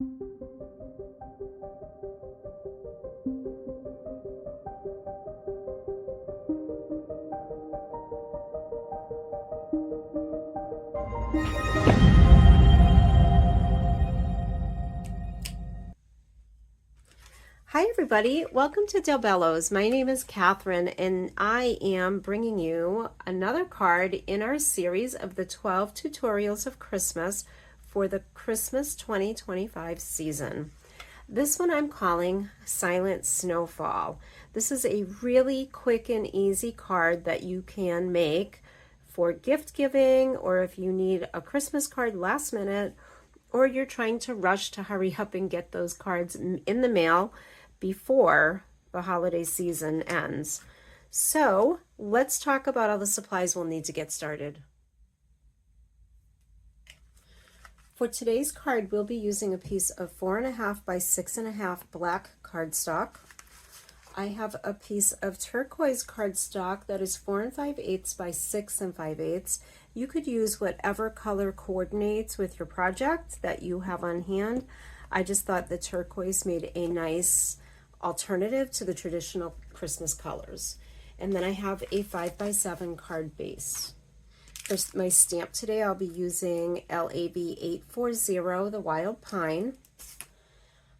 Hi everybody, welcome to Bello's. My name is Catherine and I am bringing you another card in our series of the 12 tutorials of Christmas for the Christmas 2025 season. This one I'm calling Silent Snowfall. This is a really quick and easy card that you can make for gift giving, or if you need a Christmas card last minute, or you're trying to rush to hurry up and get those cards in the mail before the holiday season ends. So let's talk about all the supplies we'll need to get started. For today's card, we'll be using a piece of 4.5 by 6.5 black cardstock. I have a piece of turquoise cardstock that is 4 5/8 by 6 5/8. You could use whatever color coordinates with your project that you have on hand. I just thought the turquoise made a nice alternative to the traditional Christmas colors. And then I have a 5 by 7 card base. For my stamp today, I'll be using LAB 840, the Wild Pine.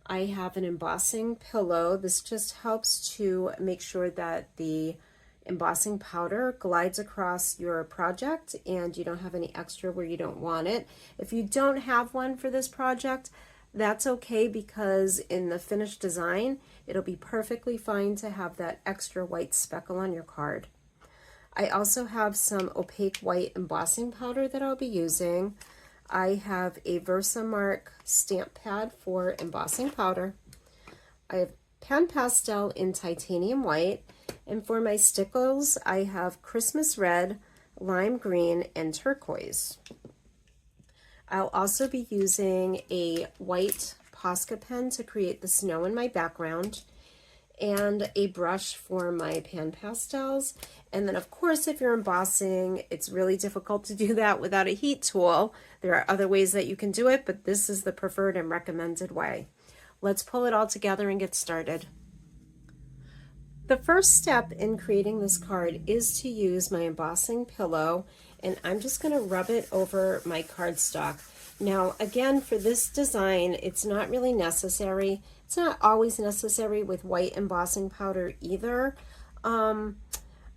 I have an embossing pillow. This just helps to make sure that the embossing powder glides across your project and you don't have any extra where you don't want it. If you don't have one for this project, that's okay, because in the finished design, it'll be perfectly fine to have that extra white speckle on your card. I also have some opaque white embossing powder that I'll be using. I have a Versamark stamp pad for embossing powder. I have pan pastel in titanium white, and for my stickles, I have Christmas red, lime green, and turquoise. I'll also be using a white Posca pen to create the snow in my background, and a brush for my pan pastels. And then of course, if you're embossing, it's really difficult to do that without a heat tool. There are other ways that you can do it, but this is the preferred and recommended way. Let's pull it all together and get started. The first step in creating this card is to use my embossing pillow, and I'm just going to rub it over my cardstock. Now again, for this design, it's not really necessary. It's not always necessary with white embossing powder either.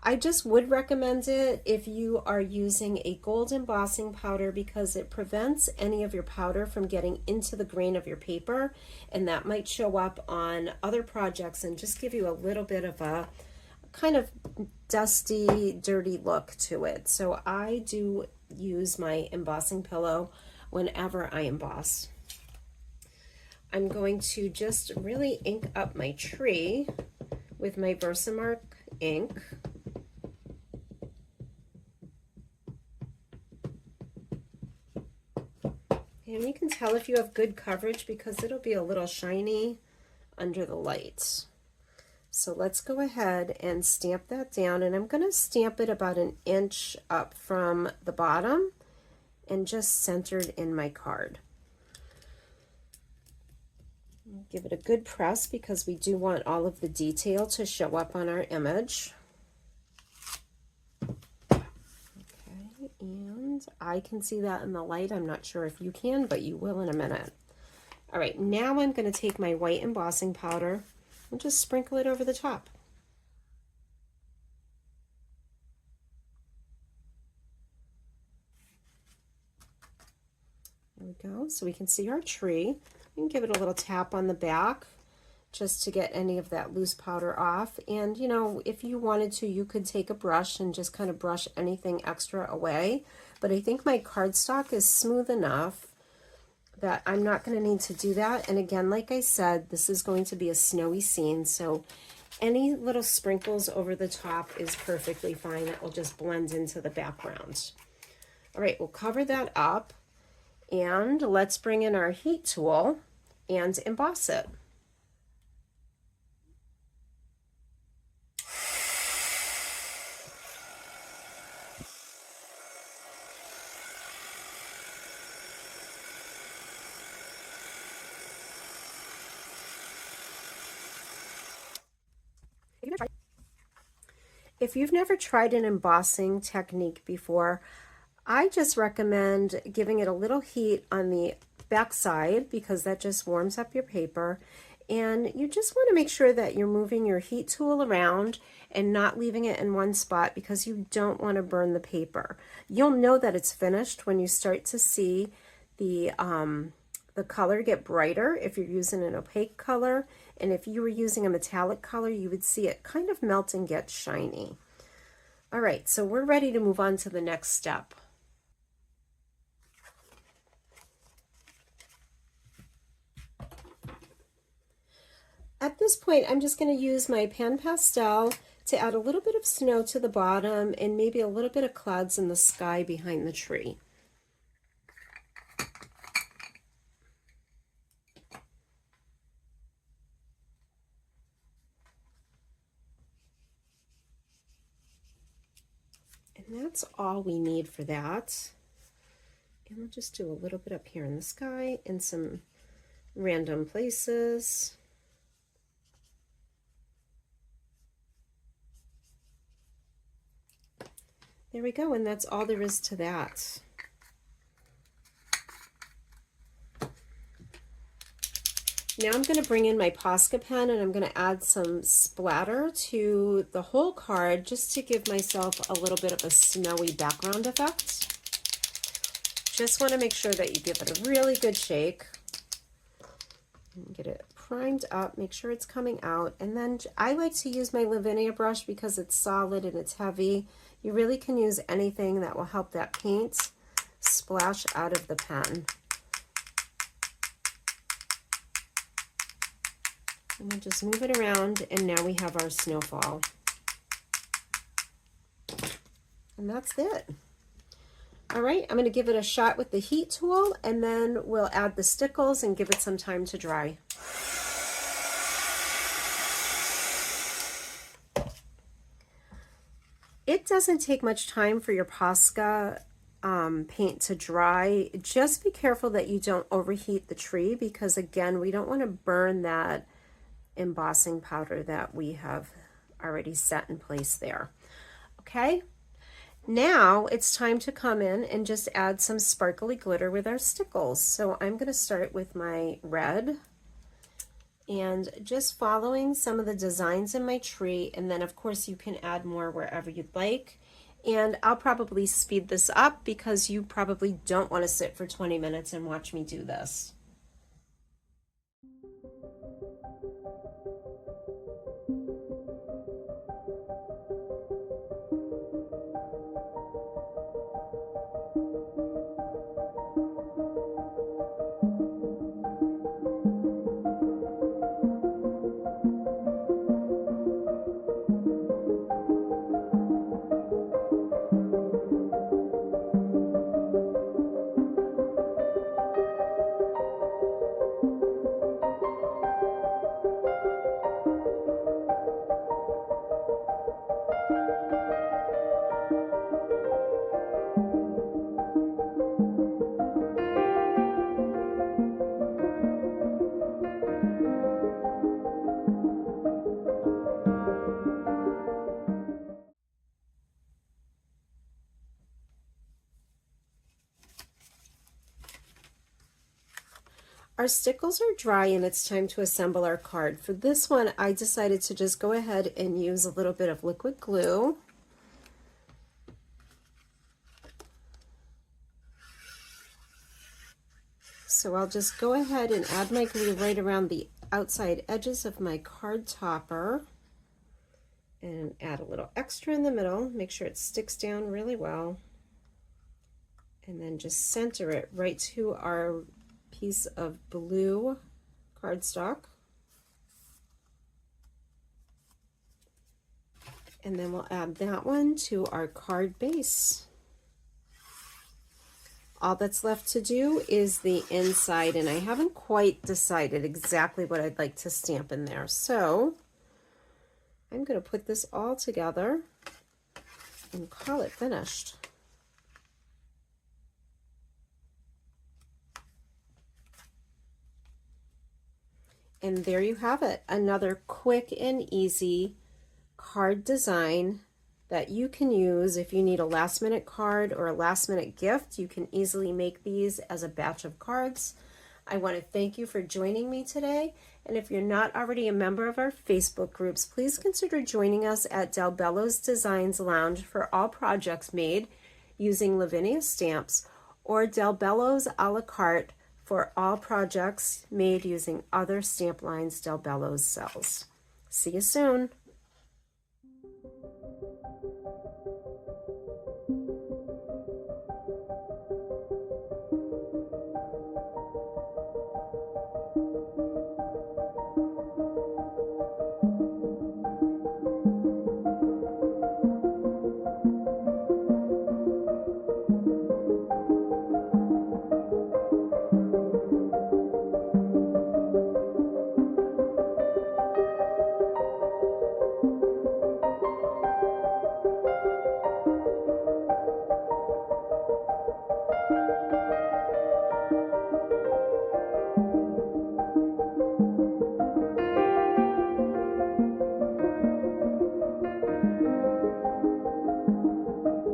I just would recommend it if you are using a gold embossing powder, because it prevents any of your powder from getting into the grain of your paper, and that might show up on other projects and just give you a little bit of a kind of dusty, dirty look to it. So I do use my embossing pillow whenever I emboss. I'm going to just really ink up my tree with my Versamark ink. And you can tell if you have good coverage because it'll be a little shiny under the lights. So let's go ahead and stamp that down, and I'm going to stamp it about 1 inch up from the bottom and just centered in my card. Give it a good press because we do want all of the detail to show up on our image. And I can see that in the light. I'm not sure if you can, but you will in a minute. All right, now I'm going to take my white embossing powder and just sprinkle it over the top. There we go. So we can see our tree. You can give it a little tap on the back just to get any of that loose powder off. And you know, if you wanted to, you could take a brush and just kind of brush anything extra away. But I think my cardstock is smooth enough that I'm not going to need to do that. And again, like I said, this is going to be a snowy scene, so any little sprinkles over the top is perfectly fine. It will just blend into the background. All right, we'll cover that up, and let's bring in our heat tool and emboss it. If you've never tried an embossing technique before, I just recommend giving it a little heat on the back side because that just warms up your paper. And you just want to make sure that you're moving your heat tool around and not leaving it in one spot because you don't want to burn the paper. You'll know that it's finished when you start to see the color get brighter if you're using an opaque color. And if you were using a metallic color, you would see it kind of melt and get shiny. All right, so we're ready to move on to the next step. At this point, I'm just going to use my pan pastel to add a little bit of snow to the bottom and maybe a little bit of clouds in the sky behind the tree. And that's all we need for that. And we'll just do a little bit up here in the sky in some random places. There we go, and that's all there is to that. Now I'm going to bring in my Posca pen and I'm going to add some splatter to the whole card just to give myself a little bit of a snowy background effect. Just want to make sure that you give it a really good shake. And get it primed up, make sure it's coming out. And then I like to use my Lavinia brush because it's solid and it's heavy. You really can use anything that will help that paint splash out of the pen. And we'll just move it around, and now we have our snowfall. And that's it. All right, I'm going to give it a shot with the heat tool, and then we'll add the stickles and give it some time to dry. It doesn't take much time for your Posca paint to dry. Just be careful that you don't overheat the tree because, again, we don't want to burn that embossing powder that we have already set in place there. Okay, now it's time to come in and just add some sparkly glitter with our stickles. So I'm going to start with my red and just following some of the designs in my tree, and then of course you can add more wherever you'd like. And I'll probably speed this up because you probably don't want to sit for 20 minutes and watch me do this. Our stickles are dry and it's time to assemble our card. For this one, I decided to just go ahead and use a little bit of liquid glue. So I'll just go ahead and add my glue right around the outside edges of my card topper and add a little extra in the middle. Make sure it sticks down really well. And then just center it right to our piece of blue cardstock. And then we'll add that one to our card base. All that's left to do is the inside, and I haven't quite decided exactly what I'd like to stamp in there. So I'm going to put this all together and call it finished. And there you have it, another quick and easy card design that you can use if you need a last minute card or a last minute gift. You can easily make these as a batch of cards. I want to thank you for joining me today. And if you're not already a member of our Facebook groups, please consider joining us at Bello's Designs Lounge for all projects made using Lavinia stamps, or Bello's a la carte for all projects made using other stamp lines Bello's sells. See you soon.